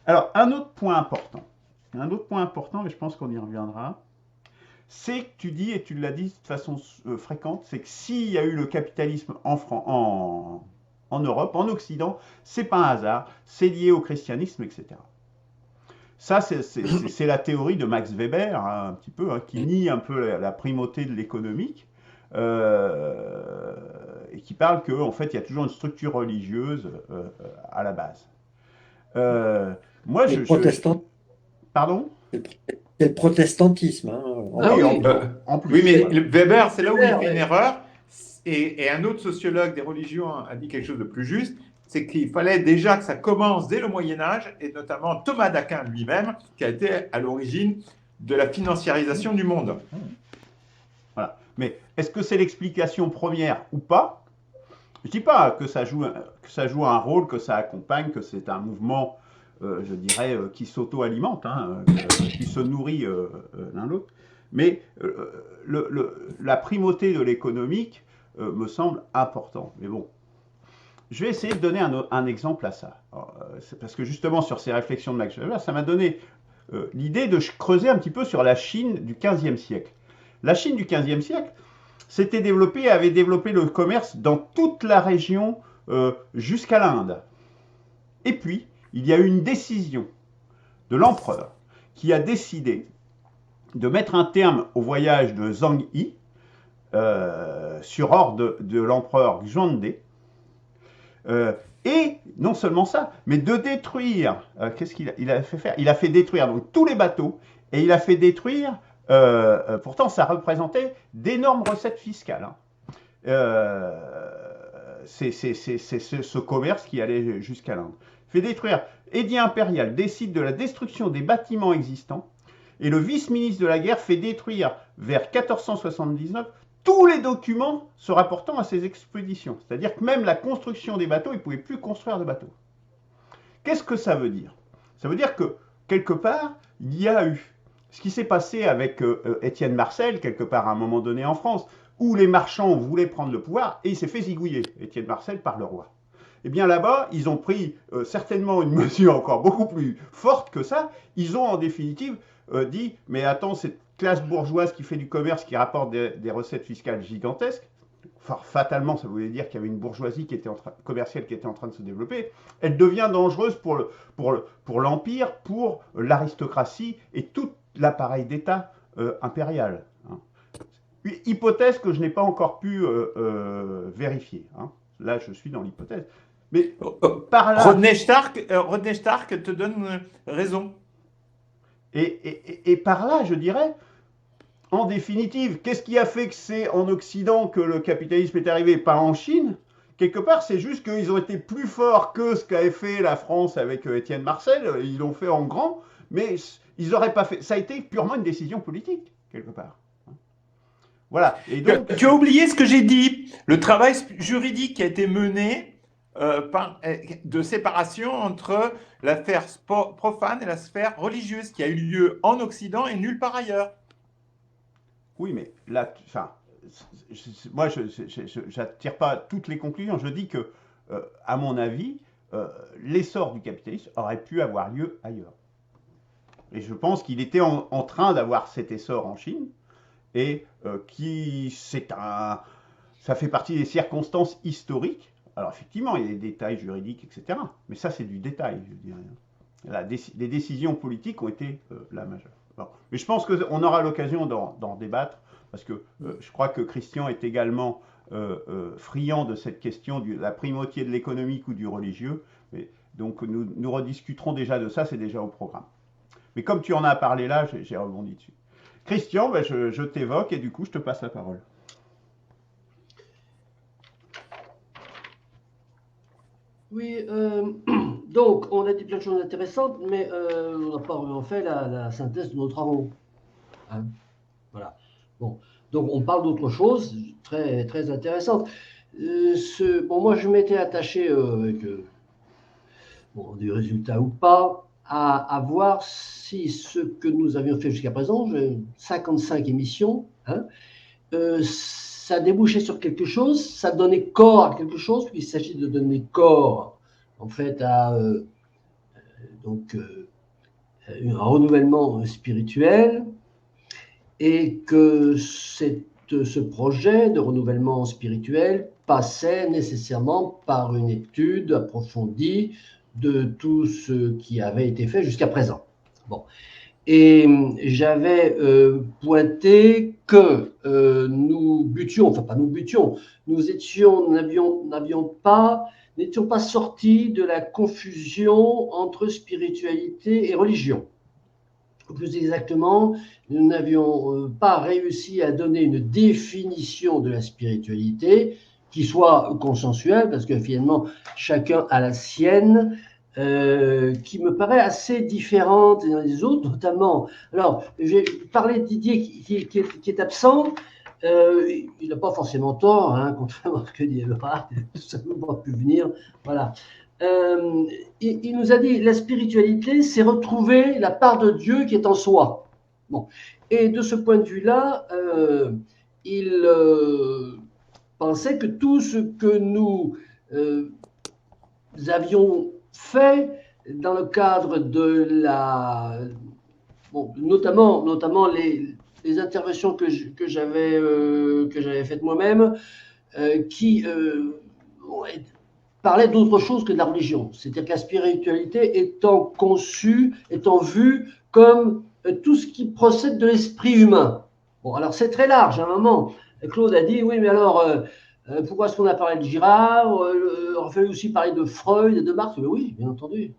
Alors, un autre point important, mais je pense qu'on y reviendra, c'est que tu dis, et tu l'as dit de façon fréquente, c'est que s'il y a eu le capitalisme en Europe, en Occident, c'est pas un hasard, c'est lié au christianisme, etc. Ça, c'est la théorie de Max Weber, hein, un petit peu, hein, qui nie un peu la primauté de l'économique, et qui parle qu'en fait, il y a toujours une structure religieuse à la base. Moi, Pardon ? C'est le protestantisme. Hein, en plus. Oui, mais Weber, c'est là où il fait une erreur. Et un autre sociologue des religions a dit quelque chose de plus juste, c'est qu'il fallait déjà que ça commence dès le Moyen-Âge, et notamment Thomas d'Aquin lui-même, qui a été à l'origine de la financiarisation du monde. Voilà. Mais est-ce que c'est l'explication première ou pas ? Je ne dis pas que ça joue un rôle, que ça accompagne, que c'est un mouvement, je dirais, qui s'auto-alimente, hein, qui se nourrit l'un l'autre. Mais la primauté de l'économique me semble important. Mais bon, je vais essayer de donner un exemple à ça. C'est parce que justement, sur ces réflexions de Max Weber, ça m'a donné l'idée de creuser un petit peu sur la Chine du XVe siècle. La Chine du XVe siècle avait développé le commerce dans toute la région jusqu'à l'Inde. Et puis, il y a eu une décision de l'empereur qui a décidé de mettre un terme au voyage de Zhang Yi sur ordre de l'empereur Xuande. Et non seulement ça, mais de détruire, qu'est-ce qu'il a fait faire? Il a fait détruire donc tous les bateaux, et il a fait détruire, pourtant ça représentait d'énormes recettes fiscales, hein. C'est ce commerce qui allait jusqu'à l'Inde. Fait détruire. Édit impérial décide de la destruction des bâtiments existants, et le vice-ministre de la guerre fait détruire vers 1479 tous les documents se rapportant à ces expéditions. C'est-à-dire que même la construction des bateaux, ils ne pouvaient plus construire de bateaux. Qu'est-ce que ça veut dire? Ça veut dire que, quelque part, il y a eu ce qui s'est passé avec Étienne Marcel, quelque part à un moment donné en France, où les marchands voulaient prendre le pouvoir, et il s'est fait zigouiller, Étienne Marcel, par le roi. Eh bien là-bas, ils ont pris certainement une mesure encore beaucoup plus forte que ça. Ils ont en définitive dit, mais attends, cette classe bourgeoise qui fait du commerce, qui rapporte des recettes fiscales gigantesques, enfin, fatalement, ça voulait dire qu'il y avait une bourgeoisie commerciale qui était en train de se développer, elle devient dangereuse pour l'Empire, pour l'aristocratie et tout l'appareil d'État impérial, hein. Hypothèse que je n'ai pas encore pu vérifier, hein. Là, je suis dans l'hypothèse. Mais par là... Rodney Stark te donne raison. Et par là, je dirais, en définitive, qu'est-ce qui a fait que c'est en Occident que le capitalisme est arrivé, pas en Chine? Quelque part, c'est juste qu'ils ont été plus forts que ce qu'avait fait la France avec Étienne Marcel. Ils l'ont fait en grand, mais ils n'auraient pas fait. Ça a été purement une décision politique, quelque part. Voilà. Et donc, tu as oublié ce que j'ai dit. Le travail juridique qui a été mené de séparation entre la sphère profane et la sphère religieuse, qui a eu lieu en Occident et nulle part ailleurs. Oui, mais là, enfin, moi, je n'attire pas toutes les conclusions. Je dis que, à mon avis, l'essor du capitalisme aurait pu avoir lieu ailleurs. Et je pense qu'il était en train d'avoir cet essor en Chine, et ça fait partie des circonstances historiques. Alors effectivement, il y a des détails juridiques, etc. Mais ça, c'est du détail, je dirais. Les décisions politiques ont été la majeure. Bon. Mais je pense qu'on aura l'occasion d'en débattre, parce que je crois que Christian est également friand de cette question de la primauté de l'économique ou du religieux. Donc nous rediscuterons déjà de ça, c'est déjà au programme. Mais comme tu en as parlé là, j'ai rebondi dessus. Christian, ben je t'évoque et du coup je te passe la parole. Oui, donc on a dit plein de choses intéressantes, mais on n'a pas vraiment fait la synthèse de nos travaux, hein. Voilà. Bon, donc on parle d'autre chose très, très intéressante. Moi je m'étais attaché, du résultat ou pas, à voir si ce que nous avions fait jusqu'à présent, 55 émissions, hein, ça débouchait sur quelque chose, ça donnait corps à quelque chose, puisqu'il s'agit de donner corps, en fait, à un renouvellement spirituel, et que ce projet de renouvellement spirituel passait nécessairement par une étude approfondie de tout ce qui avait été fait jusqu'à présent. Bon. Et j'avais pointé que nous butions, enfin pas nous butions, n'étions pas sortis de la confusion entre spiritualité et religion. Plus exactement, nous n'avions pas réussi à donner une définition de la spiritualité qui soit consensuelle, parce que finalement, chacun a la sienne, qui me paraît assez différente des uns des autres, notamment. Alors, j'ai parlé de Didier qui est absent. Il n'a pas forcément tort, hein, contrairement à ce que dit Eberhard, ça ne va pas pu venir. Voilà. Il nous a dit la spiritualité, c'est retrouver la part de Dieu qui est en soi. Bon. Et de ce point de vue-là, il pensait que tout ce que nous avions fait dans le cadre de notamment les interventions que j'avais faites moi-même, qui parlaient d'autre chose que de la religion. C'est-à-dire que la spiritualité étant conçue, étant vue comme tout ce qui procède de l'esprit humain. Bon, alors c'est très large. À un moment, Claude a dit, oui, mais alors, Pourquoi est-ce qu'on a parlé de Girard? On fait aussi parler de Freud et de Marx. Mais oui, bien entendu.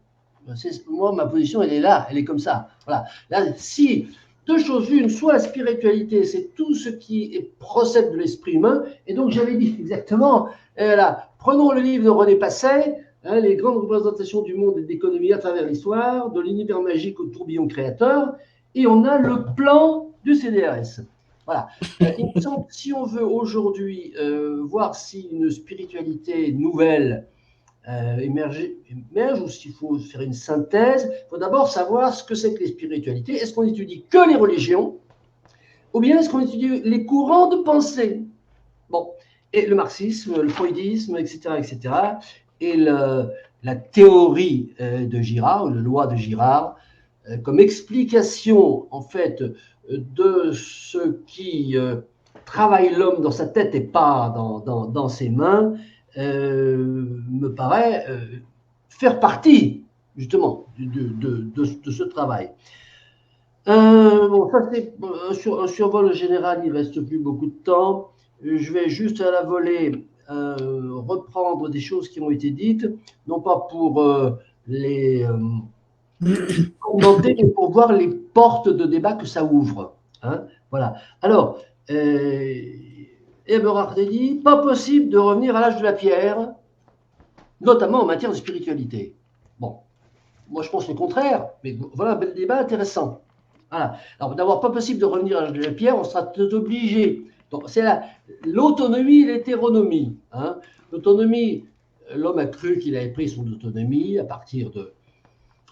Moi, ma position, elle est là, elle est comme ça. Voilà. Là, si deux choses une, soit la spiritualité, c'est tout ce qui procède de l'esprit humain. Et donc, j'avais dit exactement, là, prenons le livre de René Passet, hein, les grandes représentations du monde et de l'économie à travers l'histoire, de l'univers magique au tourbillon créateur, et on a le plan du CDRS. Voilà. Il me semble que si on veut aujourd'hui voir si une spiritualité nouvelle émerge, ou s'il faut faire une synthèse, il faut d'abord savoir ce que c'est que les spiritualités. Est-ce qu'on étudie que les religions ou bien est-ce qu'on étudie les courants de pensée? Bon, et le marxisme, le freudisme, etc., etc., et la théorie de Girard, ou la loi de Girard, comme explication, en fait, de ce qui travaille l'homme dans sa tête et pas dans ses mains, me paraît faire partie, justement, de ce travail. Bon, ça c'est un survol général, il ne reste plus beaucoup de temps. Je vais juste à la volée reprendre des choses qui ont été dites, non pas pour les commenter, mais pour voir les portes de débat que ça ouvre. Hein, voilà. Alors, Eberhard dit, pas possible de revenir à l'âge de la pierre, notamment en matière de spiritualité. Bon, moi je pense le contraire, mais voilà un bel débat intéressant. Voilà. Alors d'abord, pas possible de revenir à l'âge de la pierre, on sera obligé. Donc c'est l'autonomie et l'hétéronomie. Hein. L'autonomie, l'homme a cru qu'il avait pris son autonomie à partir de,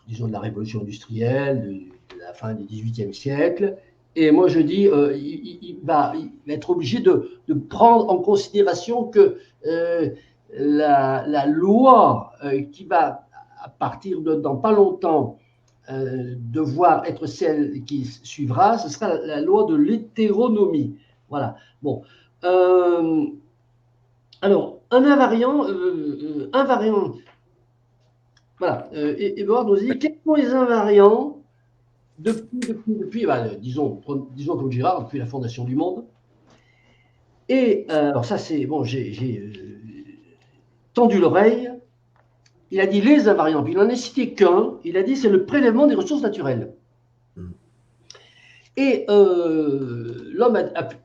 disons, de la révolution industrielle, de la fin du XVIIIe siècle. Et moi, je dis, il va être obligé de prendre en considération que la loi qui va, à partir de dans pas longtemps, devoir être celle qui suivra, ce sera la loi de l'hétéronomie. Voilà. Bon. Alors, un invariant, voilà. Eberhard nous dit quels sont les invariants depuis disons comme Girard, depuis la fondation du monde. Et alors ça c'est bon, j'ai tendu l'oreille. Il a dit les invariants, puis il n'en a cité qu'un. Il a dit c'est le prélèvement des ressources naturelles. Et l'homme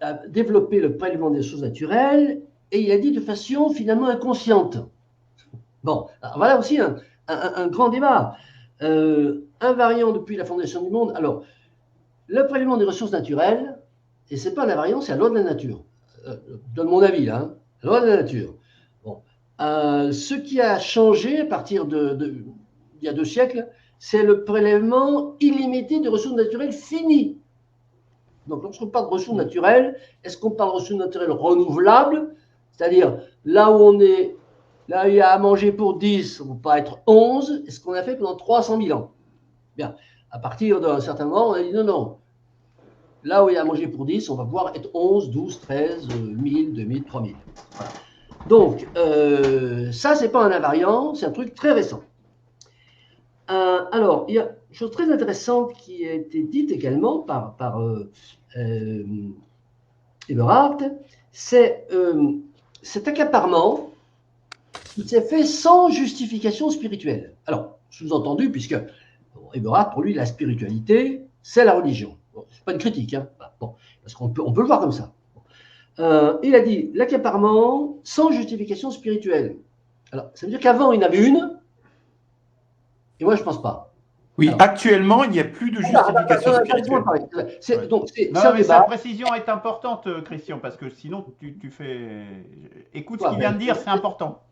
a développé le prélèvement des ressources naturelles et il a dit de façon finalement inconsciente. Bon, alors voilà aussi un grand débat. Invariant depuis la fondation du monde. Alors, le prélèvement des ressources naturelles, et ce n'est pas un invariant, c'est la loi de la nature. Donne mon avis là, hein, la loi de la nature. Bon. Ce qui a changé à partir il y a 2 siècles, c'est le prélèvement illimité de ressources naturelles finies. Donc, lorsqu'on parle de ressources naturelles, est-ce qu'on parle de ressources naturelles renouvelables? C'est-à-dire, là où on est, là où il y a à manger pour 10, on ne peut pas être 11, et ce qu'on a fait pendant 300 000 ans. Bien, à partir d'un certain moment, on a dit non, non. Là où il y a à manger pour 10, on va pouvoir être 11, 12, 13, 1000, 2000, 3000. Voilà. Donc, ça, ce n'est pas un invariant, c'est un truc très récent. Alors, il y a une chose très intéressante qui a été dite également par Eberhard, c'est cet accaparement qui s'est fait sans justification spirituelle. Alors, sous-entendu, puisque Eberhard, pour lui, la spiritualité, c'est la religion. Bon, ce n'est pas une critique, hein. Bon, parce qu'on peut le voir comme ça. Il a dit l'accaparement sans justification spirituelle. Alors, ça veut dire qu'avant, il y en avait une, et moi, je ne pense pas. Oui, alors, actuellement, il n'y a plus de justification spirituelle. Ouais. Donc, non, mais sa précision est importante, Christian, parce que sinon, tu fais... Écoute ce qu'il vient de dire, c'est important.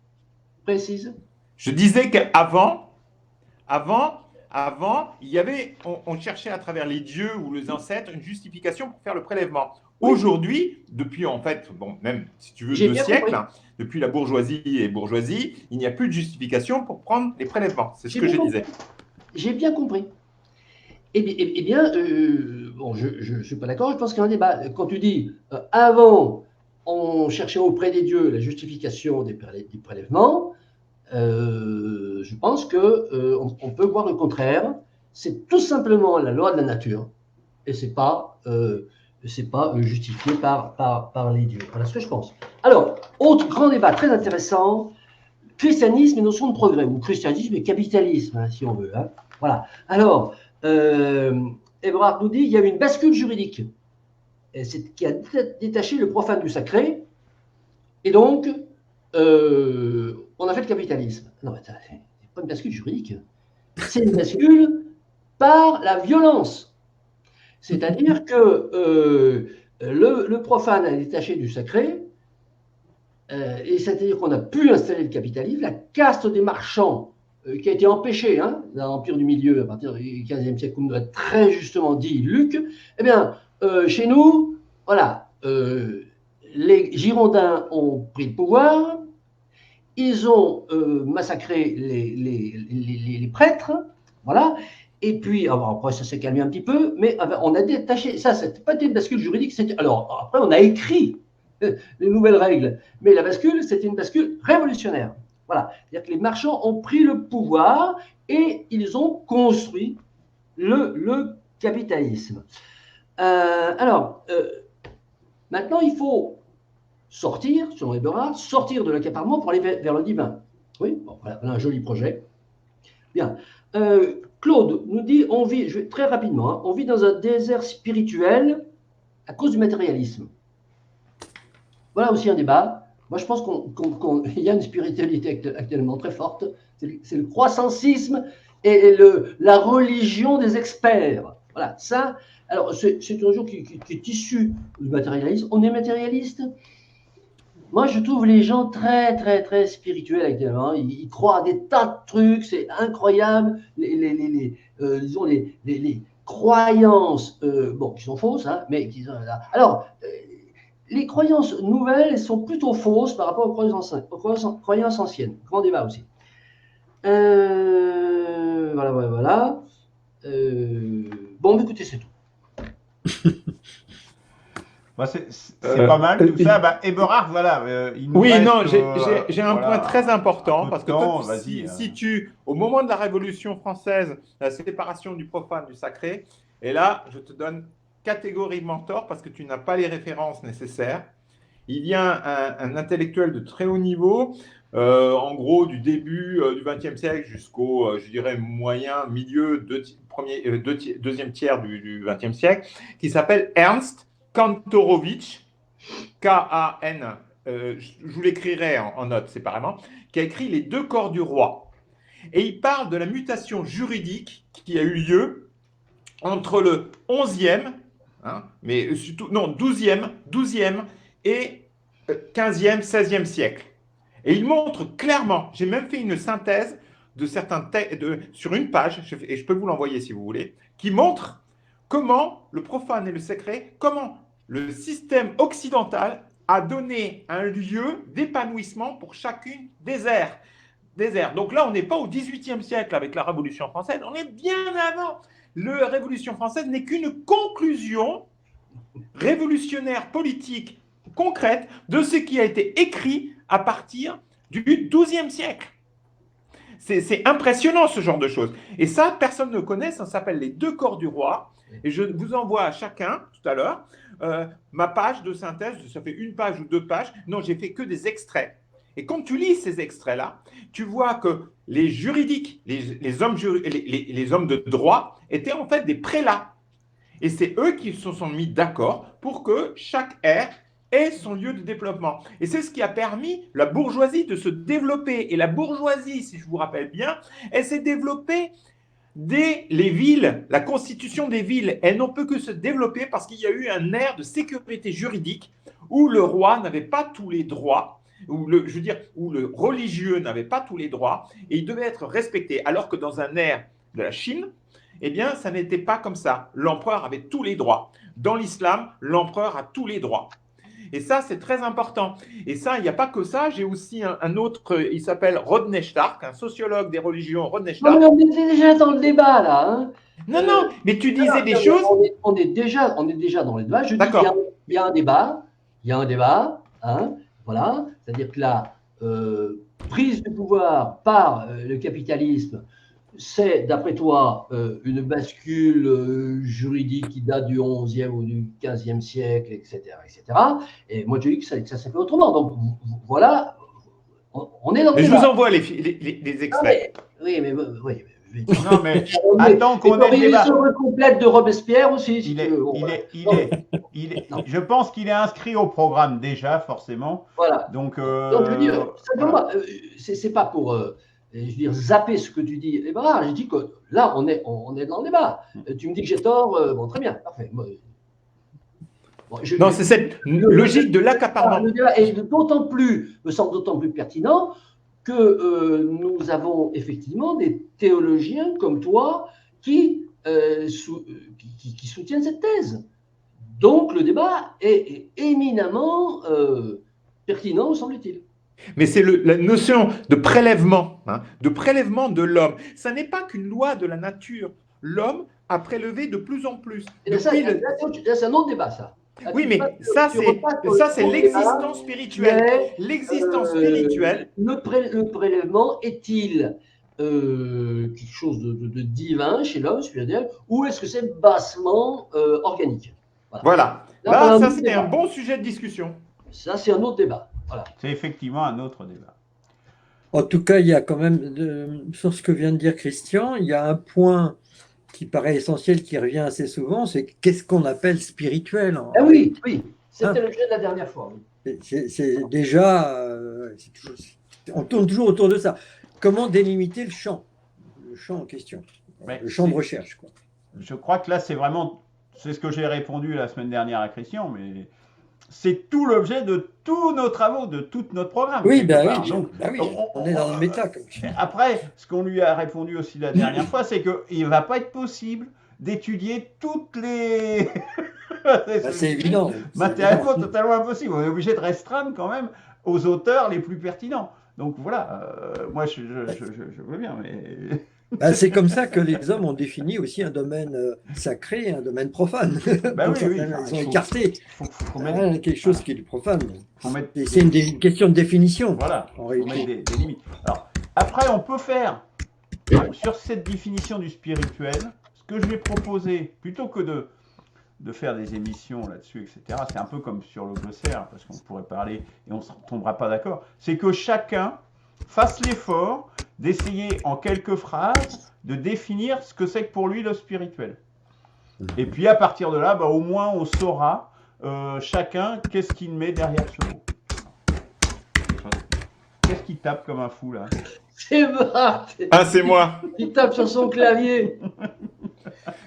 Précise. Je disais qu'avant, il y avait, on cherchait à travers les dieux ou les ancêtres une justification pour faire le prélèvement. Oui. Aujourd'hui, depuis en fait, bon, même si tu veux 2 siècles, depuis la bourgeoisie, il n'y a plus de justification pour prendre les prélèvements. C'est ce que je disais. J'ai bien compris. Eh bien, bon, je ne suis pas d'accord, je pense qu'il y a un débat. Quand tu dis, avant, on cherchait auprès des dieux la justification des prélèvements, je pense qu'on peut voir le contraire. C'est tout simplement la loi de la nature, et ce n'est pas c'est pas justifié par les dieux. Voilà ce que je pense. Alors, autre grand débat très intéressant, christianisme et notion de progrès, ou christianisme et capitalisme, hein, si on veut. Hein. Voilà. Alors, Eberhard nous dit il y a eu une bascule juridique qui a détaché le profane du sacré, et donc, on a fait le capitalisme. Non, mais c'est pas une bascule juridique, c'est une bascule par la violence. C'est-à-dire que le profane a détaché du sacré, et c'est-à-dire qu'on a pu installer le capitalisme, la caste des marchands qui a été empêchée hein, dans l'Empire du Milieu à partir du XVe siècle, comme nous l'a très justement dit Luc, eh bien, chez nous, voilà, les Girondins ont pris le pouvoir, ils ont massacré les prêtres, voilà, et puis, après ça s'est calmé un petit peu, mais on a détaché, ça, c'était pas une bascule juridique, alors après on a écrit les nouvelles règles. Mais la bascule, c'était une bascule révolutionnaire. Voilà. C'est-à-dire que les marchands ont pris le pouvoir et ils ont construit le capitalisme. Maintenant, il faut sortir, selon Eberhard, sortir de l'accaparement pour aller vers le divin. Oui, bon, voilà un joli projet. Bien. Claude nous dit, très rapidement, hein, on vit dans un désert spirituel à cause du matérialisme. Voilà aussi un débat. Moi, je pense qu'il y a une spiritualité actuellement très forte. C'est le croissancisme et la religion des experts. Voilà, ça. Alors, c'est un jour qui est issu du matérialisme. On est matérialiste. Moi, je trouve les gens très, très, très spirituels actuellement. Ils croient à des tas de trucs. C'est incroyable. Disons, les croyances, qui sont fausses, hein, mais qui sont là. Alors, les croyances nouvelles elles sont plutôt fausses par rapport aux croyances anciennes. Grand débat aussi. Voilà. Bon, écoutez, c'est tout. Bah, c'est pas mal tout ça. Bah, Eberhard, voilà. Il nous Oui, reste, non, j'ai un point très important parce que temps, toi, au moment de la Révolution française, la séparation du profane du sacré, et là, je te donne catégoriquement tort parce que tu n'as pas les références nécessaires. Il y a un intellectuel de très haut niveau, en gros du début du XXe siècle jusqu'au, je dirais, milieu, deuxième tiers du XXe siècle, qui s'appelle Ernst Kantorowicz, K-A-N, je vous l'écrirai en note séparément, qui a écrit Les deux corps du roi. Et il parle de la mutation juridique qui a eu lieu entre le 11e, mais surtout, non, 12e et 15e, 16e siècle. Et il montre clairement, j'ai même fait une synthèse de certains sur une page, et je peux vous l'envoyer si vous voulez, qui montre comment le profane et le sacré, comment le système occidental a donné un lieu d'épanouissement pour chacune des ères. Donc là, on n'est pas au XVIIIe siècle avec la Révolution française, on est bien avant. La Révolution française n'est qu'une conclusion révolutionnaire politique concrète de ce qui a été écrit à partir du XIIe siècle. C'est impressionnant ce genre de choses. Et ça, personne ne connaît, ça s'appelle Les deux corps du roi. Et je vous envoie à chacun, tout à l'heure, ma page de synthèse, ça fait une page ou deux pages. Non, j'ai fait que des extraits. Et quand tu lis ces extraits-là, tu vois que les juridiques, les hommes de droit étaient en fait des prélats. Et c'est eux qui se sont mis d'accord pour que chaque ère ait son lieu de développement. Et c'est ce qui a permis la bourgeoisie de se développer. Et la bourgeoisie, si je vous rappelle bien, elle s'est développée dès les villes, la constitution des villes. Elle n'en peut que se développer parce qu'il y a eu un air de sécurité juridique où le roi n'avait pas tous les droits, où le religieux n'avait pas tous les droits, et il devait être respecté. Alors que dans un air de la Chine, eh bien, ça n'était pas comme ça. L'empereur avait tous les droits. Dans l'islam, l'empereur a tous les droits. Et ça, c'est très important. Et ça, il n'y a pas que ça. J'ai aussi un autre, il s'appelle Rodney Stark, un sociologue des religions, Rodney Stark. Non, mais on était déjà dans le débat, là. Hein. Non, mais tu disais des choses… On est déjà dans le débat. Je dis qu'il y a un débat, hein, voilà. C'est-à-dire que la prise de pouvoir par le capitalisme c'est, d'après toi, une bascule juridique qui date du XIe ou du XVe siècle, etc., etc. Et moi, je dis que ça s'est fait autrement. Donc, voilà, on est dans le Mais je débat. vous envoie les extraits. Oui, mais oui. Non, mais attends qu'on ait le débat. Une œuvre complète de Robespierre aussi, si Il tu est, veux. Bon, il est, Non. je pense qu'il est inscrit au programme déjà, forcément. voilà. Donc, Donc, je veux dire, simplement, voilà. c'est pas pour je veux dire, zapper ce que tu dis. Et ben, je dis que là, on est dans le débat. Tu me dis que j'ai tort, bon, très bien, parfait. Bon, Non, c'est cette logique de l'accaparement. Le débat est d'autant plus, me semble d'autant plus pertinent que nous avons effectivement des théologiens comme toi qui soutiennent cette thèse. Donc le débat est éminemment pertinent, semble-t-il. Mais c'est la notion de prélèvement, de prélèvement de l'homme. Ça n'est pas qu'une loi de la nature. L'homme a prélevé de plus en plus. Là, c'est un autre débat, ça. Là, oui, mais ça, c'est l'existence spirituelle. L'existence spirituelle. Le prélèvement est-il quelque chose de divin chez l'homme, spirituel, ou est-ce que c'est bassement organique? Voilà. Là, ça, c'est un bon sujet de discussion. Ça, c'est un autre débat. Voilà. C'est effectivement un autre débat. En tout cas, il y a quand même, sur ce que vient de dire Christian, il y a un point qui paraît essentiel, qui revient assez souvent, c'est qu'est-ce qu'on appelle spirituel. Ah oui, c'était l'objet de la dernière fois. C'est déjà, on tourne toujours autour de ça. Comment délimiter le champ en question, le champ de recherche, quoi. Je crois que là, c'est ce que j'ai répondu la semaine dernière à Christian, mais c'est tout l'objet de tous nos travaux, de tout notre programme. Oui, Donc, on est dans le méta. Après, ce qu'on lui a répondu aussi la dernière fois, c'est qu'il ne va pas être possible d'étudier toutes les... c'est évident. Matériellement totalement impossible. On est obligé de restreindre quand même aux auteurs les plus pertinents. Donc voilà, moi je veux bien, mais... c'est comme ça que les hommes ont défini aussi un domaine sacré et un domaine profane. Ils ont écarté quelque chose qui est profane. C'est une question de définition. Voilà, il faut mettre des limites. Alors, après, on peut faire, sur cette définition du spirituel, ce que je vais proposer, plutôt que de faire des émissions là-dessus, etc., c'est un peu comme sur le glossaire, parce qu'on pourrait parler et on ne tombera pas d'accord, c'est que chacun fasse l'effort d'essayer en quelques phrases de définir ce que c'est que pour lui le spirituel. Et puis à partir de là, au moins on saura chacun qu'est-ce qu'il met derrière ce mot. Qu'est-ce qui tape comme un fou là? C'est Marc. C'est moi. Il tape sur son clavier.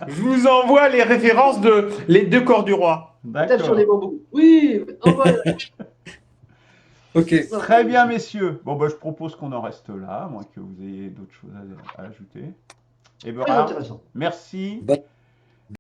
Je vous envoie les références de Les Deux Corps du Roi. Il tape sur les bambous. Oui, envoie. Ok. Très bien, messieurs. Bon, je propose qu'on en reste là, à moins que vous ayez d'autres choses à ajouter. Et Très intéressant. merci.